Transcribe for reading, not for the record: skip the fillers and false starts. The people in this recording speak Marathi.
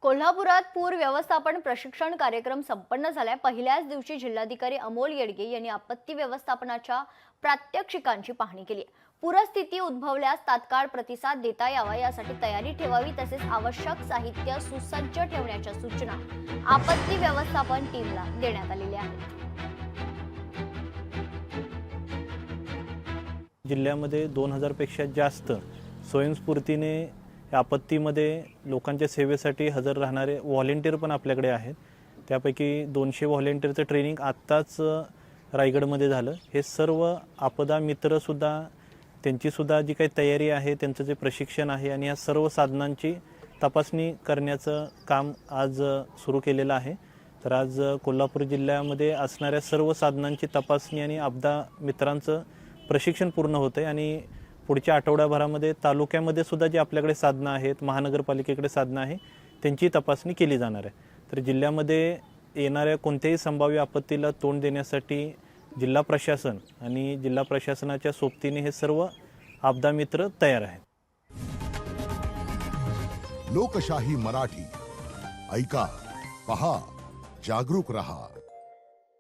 कोल्हापुरात पूर व्यवस्थापन प्रशिक्षण कार्यक्रम संपन्न झालाय। पहिल्याच दिवशी जिल्हाधिकारी अमोल येडगे यांनी आपत्ती व्यवस्थापनाच्या प्रात्यक्षिकांची पाहणी केली। पूरस्थिती उद्भवल्यास तात्काळ प्रतिसाद देता यावा यासाठी तयारी ठेवावी, तसेच आवश्यक साहित्य सुसज्ज ठेवण्याच्या सूचना आपत्ती व्यवस्थापन टीमला देण्यात आलेल्या आहेत। जिल्ह्यामध्ये 2000 पेक्षा जास्त स्वयंस्फूर्तीने आपत्तीमध्ये लोकांच्या सेवेसाठी हजर राहणारे व्हॉलेंटियर पण आपल्याकडे आहेत। त्यापैकी 200 व्हॉलेंटियरचं ट्रेनिंग आत्ताच रायगडमध्ये झालं। हे सर्व आपदा मित्रसुद्धा त्यांचीसुद्धा जी काही तयारी आहे, त्यांचं जे प्रशिक्षण आहे आणि या सर्व साधनांची तपासणी करण्याचं काम आज सुरू केलेलं आहे। तर आज कोल्हापूर जिल्ह्यामध्ये असणाऱ्या सर्व साधनांची तपासणी आणि आपदा मित्रांचं प्रशिक्षण पूर्ण होतं आहे आणि पुढच्या आठवड्याभरामध्ये तालुक्यामध्ये सुद्धा जी आपल्याकडे साधनं आहेत, महानगरपालिकेकडे साधनं आहे, त्यांची तपासणी केली जाणार आहे। तर जिल्ह्यामध्ये येणाऱ्या कोणत्याही संभाव्य आपत्तीला तोंड देण्यासाठी जिल्हा प्रशासन आणि जिल्हा प्रशासनाच्या सोबतीने हे सर्व आपदा मित्र तयार आहेत। लोकशाही मराठी ऐका, पहा, जागरूक रहा।